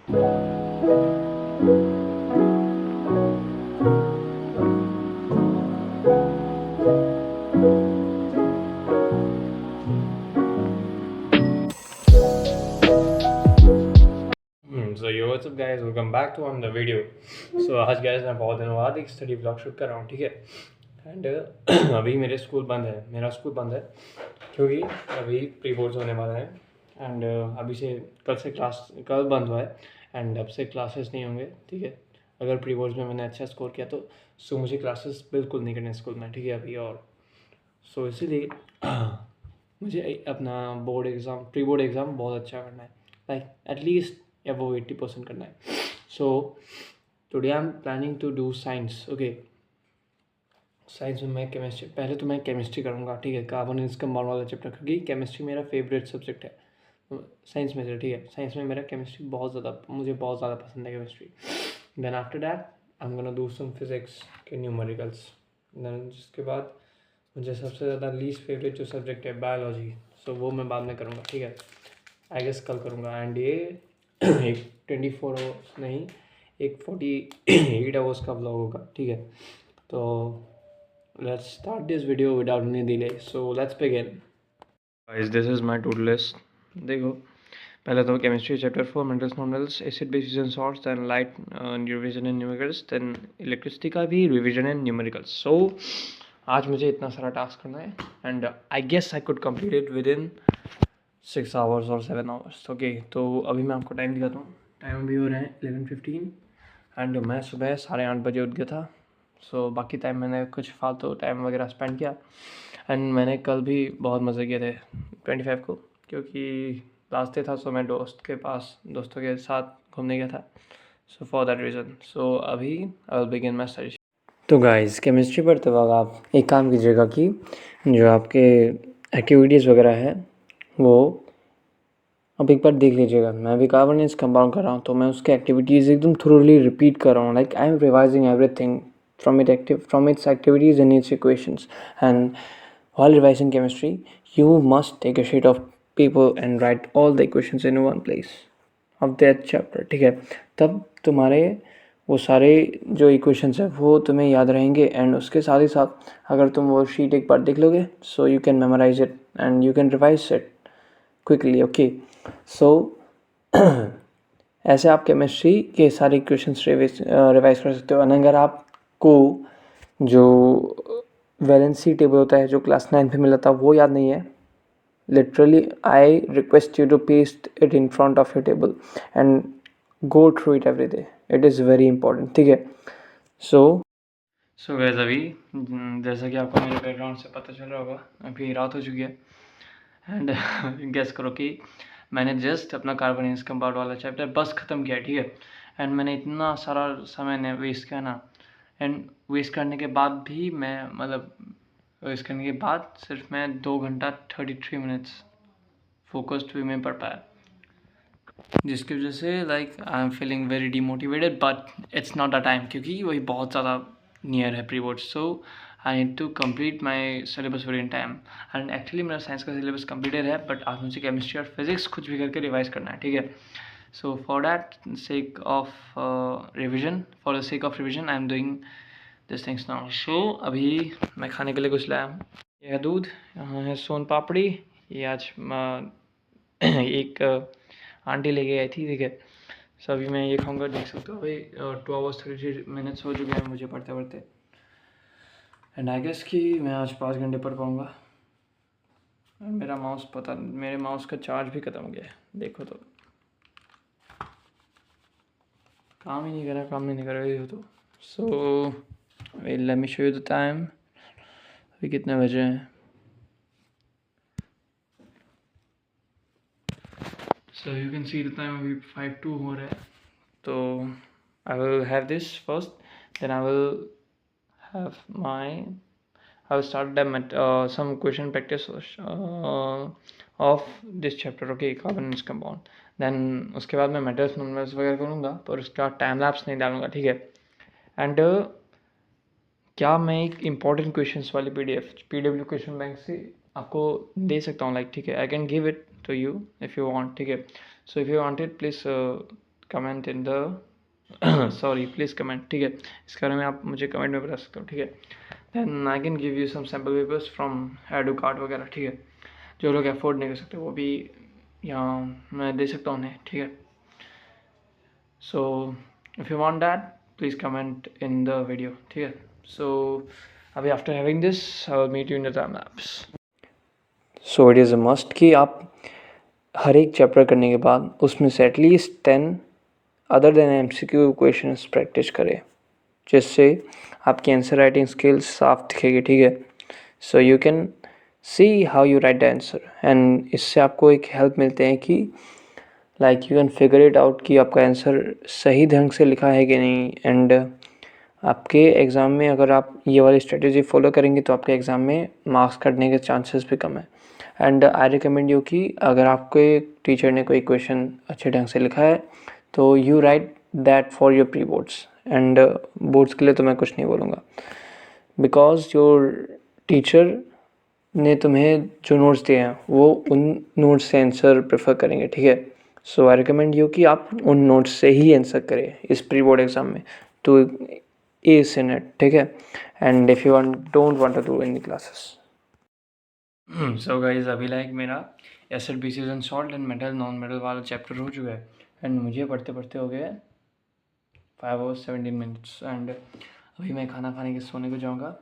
So yo what's up guys, welcome back to on the video. So आज guys मैं बहुत दिनों बाद एक स्टडी ब्लॉग शूट कर रहा हूँ, ठीक है। एंड अभी मेरे स्कूल बंद है, मेरा स्कूल बंद है क्योंकि अभी प्री बोर्ड्स होने वाला है। एंड अभी से कल बंद हुआ है एंड अब से क्लासेस नहीं होंगे, ठीक है। अगर प्री बोर्ड्स में मैंने अच्छा स्कोर किया तो मुझे क्लासेस बिल्कुल नहीं करने स्कूल में, ठीक है अभी। और इसीलिए मुझे अपना प्री बोर्ड एग्ज़ाम बहुत अच्छा करना है, लाइक एटलीस्ट अबव 80% करना है। So today I am planning to do science, okay. Science में मैं केमिस्ट्री, पहले तो मैं केमिस्ट्री करूँगा, ठीक है, कार्बन इज कंपाउंड वाला चैप्टर, क्योंकि केमिस्ट्री मेरा फेवरेट सब्जेक्ट है साइंस में से, ठीक है। साइंस में मेरा केमिस्ट्री मुझे बहुत ज़्यादा पसंद है chemistry. Then after that I am gonna do some physics के न्यूमेरिकल्स। देन जिसके बाद मुझे सबसे ज़्यादा लीस्ट फेवरेट जो सब्जेक्ट है बायोलॉजी, सो वो मैं बाद में करूँगा, ठीक है। आई गेस कल करूँगा। एंड ये एक 24 आवर्स नहीं, एक 48 आवर्स का व्लॉग होगा, ठीक है। तो let's start this video without any delay, so let's begin. Guys this is my to do list. देखो, पहले तो chemistry chapter 4 metals nonmetals, acid bases and salts, then light revision and numericals, then electricity का भी revision and numericals. सो आज मुझे इतना सारा task करना है and I guess I could complete it within 6 hours और 7 आवर्स, ओके। तो अभी मैं आपको टाइम दिखाता हूँ। टाइम अभी हो रहे हैं 11:15 एंड मैं सुबह 8:30 बजे उठ गया था। सो बाकी टाइम मैंने कुछ फालतू टाइम वगैरह स्पेंड किया एंड मैंने कल भी बहुत मज़े किए थे 25 को, क्योंकि लास्ट डे था। सो मैं दोस्तों के साथ घूमने गया था। सो फॉर दैट रीज़न, सो अभी I will begin my study. तो गाइस, केमिस्ट्री पढ़ते वक्त आप एक काम कीजिएगा कि जो आपके एक्टिविटीज़ वगैरह है वो अब एक बार देख लीजिएगा। मैं भी कार्बन कंपाउंड कर रहा हूँ, तो मैं उसके एक्टिविटीज़ एकदम थोरोली रिपीट कर रहा हूँ, like I M revising everything from its activities and it's equations. And while revising chemistry, you must take a sheet of paper and write all the equations in one place of that chapter, ठीक है। तब तुम्हारे वो सारे जो equations है वो तुम्हें याद रहेंगे एंड उसके साथ ही साथ अगर तुम वो शीट एक बार देख लोगे, so you can memorise it and you can revise it quickly, okay. So ऐसे आप केमिस्ट्री के सारे इक्वेशंस रिवाइज कर सकते हो। और अगर आपको जो वैलेंसी टेबल होता है जो क्लास 9 में मिला था वो याद नहीं है, literally I request you to paste it in front of your table and go through it every day, it is very important, ठीक है। सो गाइस, अभी जैसा कि आपको मेरे बैकग्राउंड से पता चल रहा होगा, अभी रात हो चुकी है एंड गेस करो कि मैंने जस्ट अपना कार्बन कंपाउंड वाला चैप्टर बस ख़त्म किया, ठीक है। एंड मैंने इतना सारा समय ने वेस्ट किया ना, एंड वेस्ट करने के बाद भी वेस्ट करने के बाद सिर्फ मैं 2 घंटा 33 मिनट्स फोकस्ड वे में पढ़ पाया, जिसकी वजह से like I am feeling very demotivated, but it's not a time, क्योंकि वही बहुत ज़्यादा नियर है pre board. So I need to complete my syllabus very in time. And actually मेरा साइंस का सिलेबस कम्प्लीटेड है, बट आज मुझे केमिस्ट्री और फिजिक्स कुछ भी करके रिवाइज करना है, ठीक है। So for that sake of revision for the sake of revision I am doing this things now. So अभी मैं खाने के लिए कुछ लाया हूँ। यह है दूध, यहाँ है सोन पापड़ी, ये आज एक आंटी लेके आई थी, ठीक है। सो अभी मैं ये खाऊंगा, देख सकते हो अभी 2 आवर्स 33 मिनट्स हो चुके हैं मुझे पढ़ते पढ़ते। एंड आई गेस कि मैं आज 5 घंटे पढ़ पाऊँगा। मेरे माउस का चार्ज भी ख़त्म हो गया है, देखो तो काम ही नहीं कर रही हो तो। So let me show you the time, अभी कितने बजे हैं। So you can see the time, अभी 5:02 हो रहा है। तो I will have this first, then I will have I will start them at some question practice of this chapter, okay, carbon compound. Then उसके बाद मैं मेटल्स नॉनमेटल्स वगैरह करूँगा, पर उसका टाइम लैप्स नहीं डालूंगा, ठीक है। एंड क्या मैं एक इम्पॉर्टेंट क्वेश्चंस वाली पीडब्ल्यू क्वेश्चन बैंक से आपको दे सकता हूँ, लाइक, ठीक है। I can give it to you if you want, ठीक है। So if you want it please comment in the sorry please comment, ठीक है, इसके बारे में आप मुझे कमेंट में बता सकते हो, ठीक है। Then I can give you some sample papers from Educart वगैरह, ठीक है। जो लोग अफोर्ड नहीं कर सकते वो भी यहाँ मैं दे सकता हूँ उन्हें, ठीक है। So if you want that please comment in the video, ठीक है। सो अभी after having this I will meet you in the time lapse. So it is a must कि आप हर एक चैप्टर करने के बाद उसमें से at least 10 other than MCQ questions practice करें, जिससे आपकी आंसर राइटिंग स्किल्स साफ दिखेगी, ठीक है। सो you can see how you right the answer and इससे आपको एक हेल्प मिलते हैं कि like you can figure it out कि आपका आंसर सही ढंग से लिखा है कि नहीं। एंड आपके एग्ज़ाम में अगर आप ये वाली स्ट्रेटजी फॉलो करेंगे तो आपके एग्ज़ाम में मार्क्स कटने के चांसेस भी कम है। एंड आई रिकमेंड यू कि अगर आपके टीचर ने कोई क्वेश्चन अच्छे ढंग से लिखा है तो you right that for your pre boards. And boards के लिए तो मैं कुछ नहीं बोलूँगा, बिकॉज योर टीचर ने तुम्हें जो नोट्स दिए हैं वो उन नोट्स से आंसर प्रेफर करेंगे, ठीक है। सो आई रिकमेंड यू कि आप उन नोट्स से ही आंसर करें इस प्री बोर्ड एग्ज़ाम में तो एस इन इट, ठीक है। And if you don't want to do in the classes. So guys अभी लाइक मेरा acid bases and salt and metal non metal वाला चैप्टर हो चुका है एंड मुझे पढ़ते पढ़ते हो गए 5 hours 17 minutes। एंड अभी मैं खाना खाने के सोने को जाऊँगा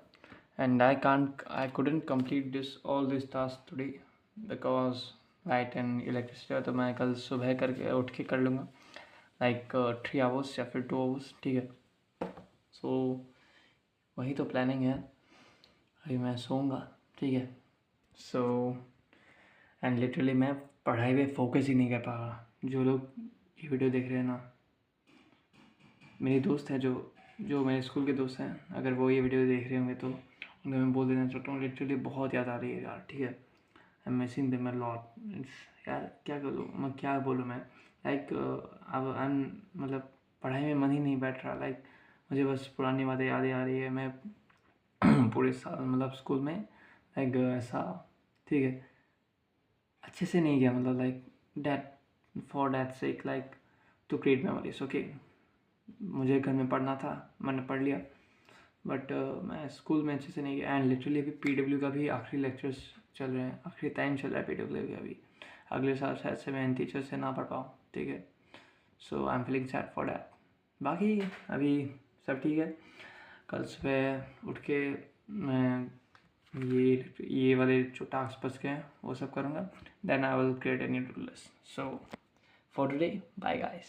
and I couldn't complete all this task today because light and electricity है, तो मैं कल सुबह करके उठ के कर लूँगा लाइक 3 hours या फिर 2 hours, ठीक है। सो वही तो प्लानिंग है, अभी मैं सोऊंगा, ठीक है। सो एंड लिटरली मैं पढ़ाई पे फोकस ही नहीं कर पा रहा। जो लोग ये वीडियो देख रहे हैं ना, मेरे दोस्त हैं जो मेरे स्कूल के दोस्त हैं, अगर वो ये वीडियो देख रहे होंगे तो उन्हें मैं बोल देना चाहता हूँ लिटरली बहुत याद आ रही है यार, ठीक है। I am missing them a lot. यार क्या करूँ मैं, क्या बोलूँ मैं, लाइक अब मतलब पढ़ाई में मन ही नहीं बैठ रहा। लाइक मुझे बस पुरानी बातें याद आ रही है। मैं पूरे साल मतलब स्कूल में लाइक ऐसा, ठीक है, अच्छे से नहीं गया, मतलब like that for that sake like to create memories, okay. मुझे घर में पढ़ना था, मैंने पढ़ लिया, बट मैं स्कूल में अच्छे से नहीं गया। एंड लिटरली अभी PW का भी आखिरी लेक्चर्स चल रहे हैं, आखिरी टाइम चल रहा है PW का भी। अगले साल शायद से मैं इन टीचर से ना पढ़ पाऊँ, ठीक है। So I am feeling sad for that. बाकी अभी सब ठीक है। कल सुबह उठ के मैं ये वाले जो टास्क बच गए हैं वो सब करूँगा, then I will create a new to list. So for today bye guys.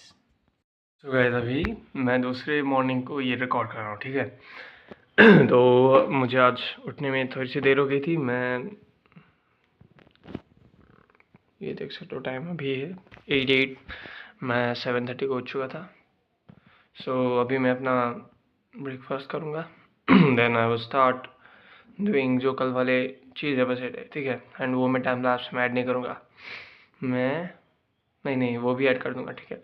So guys अभी मैं दूसरे मॉर्निंग को ये रिकॉर्ड कर रहा हूँ, ठीक है। तो मुझे आज उठने में थोड़ी सी देर हो गई थी। मैं ये देख सकते हो टाइम अभी है 8:08, मैं 7:30 को उठ चुका था। सो अभी मैं अपना ब्रेकफास्ट करूँगा then I will start doing जो कल वाले चीज़ है बस है, ठीक है। एंड वो मैं टाइम लैप्स में ऐड नहीं करूँगा, मैं नहीं वो भी ऐड कर दूँगा, ठीक है।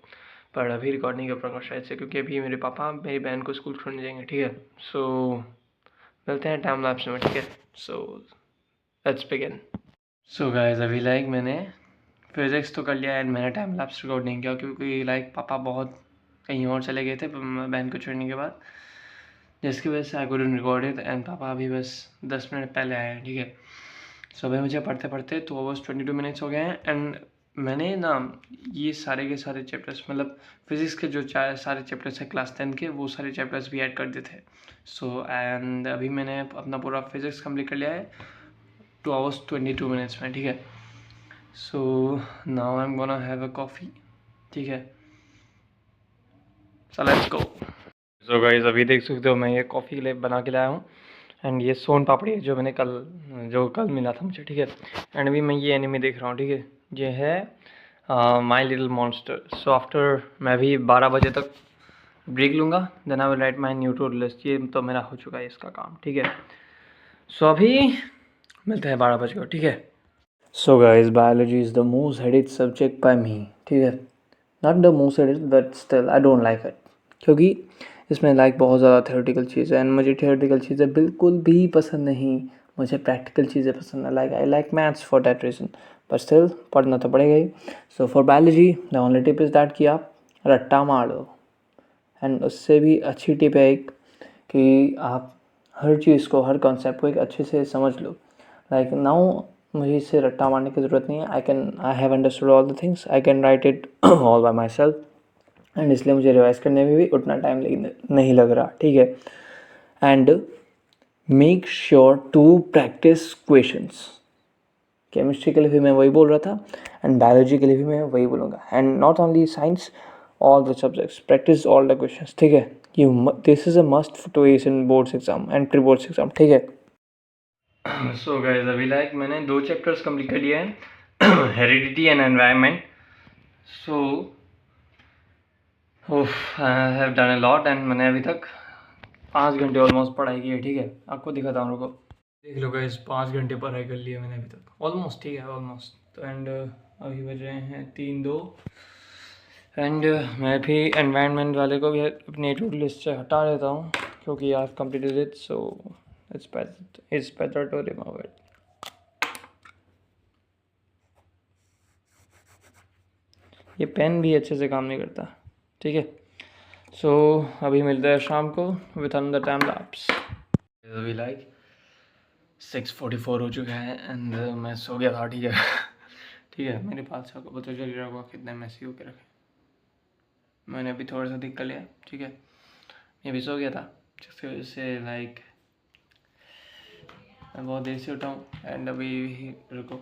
पर अभी रिकॉर्ड नहीं कर पाऊँगा शायद से, क्योंकि अभी मेरे पापा मेरी बहन को स्कूल छोड़ने जाएंगे, ठीक है। सो मिलते हैं टाइम लैप्स में, ठीक है। सो लेट्स बिगिन। सो गाइस अभी लाइक मैंने फिज़िक्स तो कर लिया एंड मैंने टाइम लैप्स रिकॉर्ड नहीं किया, क्योंकि लाइक पापा बहुत कहीं और चले गए थे बहन को छोड़ने के बाद, जिसकी वजह से I couldn't record it. And पापा अभी बस 10 मिनट पहले आए हैं, ठीक है। सो अभी मुझे पढ़ते पढ़ते 2 hours 22 minutes हो गए हैं। एंड मैंने ना ये सारे के सारे चैप्टर्स, मतलब फिज़िक्स के जो सारे चैप्टर्स हैं क्लास 10 के, वो सारे चैप्टर्स भी ऐड कर दिए थे। सो एंड अभी मैंने अपना पूरा फिज़िक्स कंप्लीट कर लिया है 2 hours 22 minutes में, ठीक है। सो now I am gonna have a coffee, ठीक है। So let's go. So guys अभी देख सकते हो मैं ये कॉफ़ी के लिए बना के लाया हूँ एंड ये सोन पापड़ी है जो कल मिला था मुझे, ठीक है। एंड अभी मैं ये एनिमे देख रहा हूँ, ठीक है। ये है my little monster. So after मैं भी 12 बजे तक ब्रेक लूँगा, then I will write my new to list. ये तो मेरा हो चुका है इसका काम, ठीक है। सो अभी मिलते हैं 12 बजे को, ठीक है। So guys biology is the most headed subject by me, ठीक है। Not the most headed but still I don't like it, क्योंकि इसमें लाइक बहुत ज़्यादा थ्योरेटिकल चीज़ें एंड मुझे थ्योरेटिकल चीज़ें बिल्कुल भी पसंद नहीं। मुझे प्रैक्टिकल चीज़ें पसंद है, like I like maths for that reason, but still पढ़ना तो पड़ेगा ही। So for biology the only tip is that कि आप रट्टा मार दो। एंड उससे भी अच्छी टिप है एक कि आप हर चीज़ को, हर कॉन्सेप्ट को एक अच्छे से समझ लो। लाइक नाउ मुझे इससे रट्टा मारने की ज़रूरत नहीं है। I have understood all the things, I can write it all bye my self, and इसलिए मुझे रिवाइज करने में भी उतना टाइम नहीं लग रहा, ठीक है। And make sure to practice questions. Chemistry के लिए भी मैं वही बोल रहा था, एंड बायोलॉजी के लिए भी मैं वही बोलूँगा। And not only science, all the subjects, practice all the questions, ठीक है। This is a must to ace in boards exam and pre boards exam, ठीक है। सो गाइस, अभी लाइक मैंने 2 चैप्टर्स कंप्लीट कर लिए हैं, heredity and environment. So I have done a lot, and मैंने अभी तक 5 घंटे ऑलमोस्ट पढ़ाई की है, ठीक है। आपको दिखाता हूँ, रुको, देख लो गाइस, 5 घंटे पढ़ाई कर ली है मैंने अभी तक ऑलमोस्ट, ठीक है, ऑलमोस्ट। तो एंड अभी बज रहे हैं 3-2, एंड मैं भी एनवायरनमेंट वाले को भी अपनी टू लिस्ट से हटा देता हूँ क्योंकि I have completed it, so it's better to remove it. ये पेन भी अच्छे से काम नहीं करता, ठीक है। सो अभी मिलते हैं शाम को विथ अनदर टाइम लैप्स। अभी लाइक 6:44 हो चुका है, एंड मैं सो गया था, ठीक है। ठीक है, मेरे पास आपको पता चल रहा होगा कितने मैसी होके रखे। मैंने अभी थोड़ा सा देख कर लिया, ठीक है। मैं भी सो गया था, जिसकी वजह से लाइक मैं बहुत देर से उठा हूँ। एंड अभी रुको,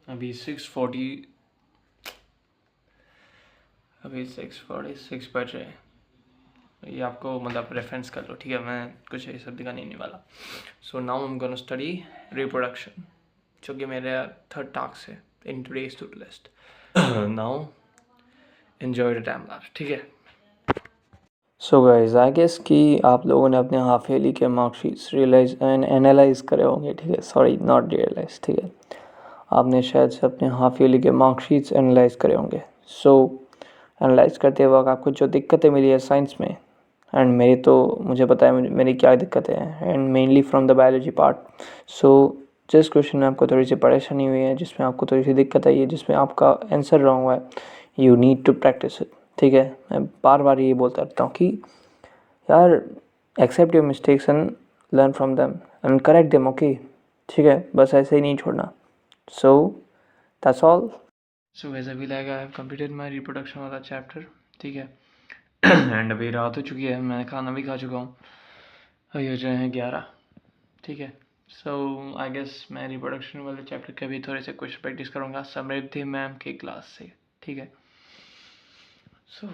अभी 6:46 बज रहे हैं। ये आपको मतलब रेफरेंस कर लो, ठीक है। मैं कुछ ये सब दिखाने नहीं वाला। So now I am gonna study reproduction, जो कि मेरा 3rd टास्क है in today's to do list. Now enjoy the time lapse, ठीक है। सो गाइज, आई गेस कि आप लोगों ने अपने हाफ ईयरली के मार्कशीट्स रियलाइज एंड एनालाइज करे होंगे, ठीक है। सॉरी, नॉट रियलाइज, ठीक है। आपने शायद से अपने हाफ ईयरली के मार्कशीट्स एनालाइज करे होंगे। सो एनालाइज करते वक्त आपको जो दिक्कतें मिली है साइंस में, एंड मेरी तो मुझे पता है मेरी क्या दिक्कतें हैं, and mainly from the biology part. So जिस क्वेश्चन में आपको थोड़ी सी परेशानी हुई है, जिसमें आपको थोड़ी सी दिक्कत आई है, जिसमें आपका आंसर रॉन्ग हुआ है, you need to practice it, ठीक है। मैं बार बार ये बोलता रहता हूँ कि यार, except your mistakes and learn from them and correct them, okay, ठीक है। बस ऐसे ही नहीं छोड़ना। सो दैट्स ऑल। सो वैसे भी like I have completed my reproduction वाला चैप्टर, ठीक है। एंड अभी रात हो चुकी है, मैं खाना भी खा चुका हूँ। अभी हो रहे हैं 11, ठीक है। सो आई गेस मैं रिप्रोडक्शन वाले चैप्टर के भी थोड़े से क्वेश्चन प्रैक्टिस करूँगा समृद्धि मैम की क्लास से, ठीक है। सो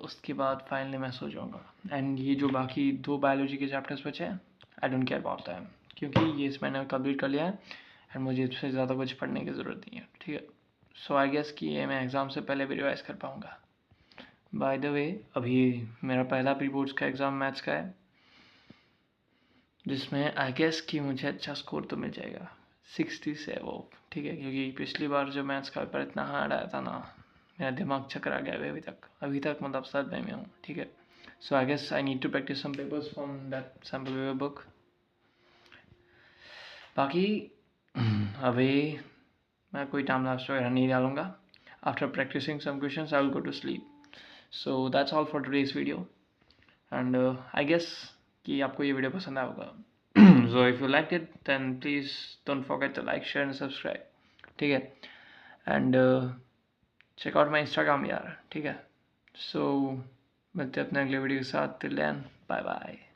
उसके बाद फाइनली मैं सो जाऊँगा। एंड ये जो बाकी 2 बायोलॉजी के चैप्टर्स बचे हैं, I don't care about them, क्योंकि ये इस मैंने कंप्लीट कर लिया है, एंड मुझे इससे ज़्यादा कुछ पढ़ने की ज़रूरत नहीं है, ठीक है। सो आई गेस कि ये मैं एग्ज़ाम से पहले भी रिवाइज़ कर पाऊँगा। बाय द वे, अभी मेरा पहला प्री बोर्ड्स का एग्ज़ाम मैथ्स का है, जिसमें आई गेस कि मुझे अच्छा स्कोर तो मिल जाएगा, 60 से वो, ठीक है। क्योंकि पिछली बार जो मैथ्स का पेपर इतना हार्ड आया था ना, मेरा दिमाग चकरा गया है अभी तक मतलब सदमे में हूँ, ठीक है। So I guess I need to practise some papers from that sample paper book. बाकी अभी मैं कोई टाइम लास्ट वगैरह नहीं डालूंगा। After practising some questions I will go to sleep. So that's all for today's video, and I guess कि आपको ये वीडियो पसंद आया होगा। So if you liked it, then please don't forget to like, share and subscribe, ठीक है। And check out my Instagram यार, ठीक है। So मिलते हैं अपने अगले वीडियो के साथ। Till then, bye bye.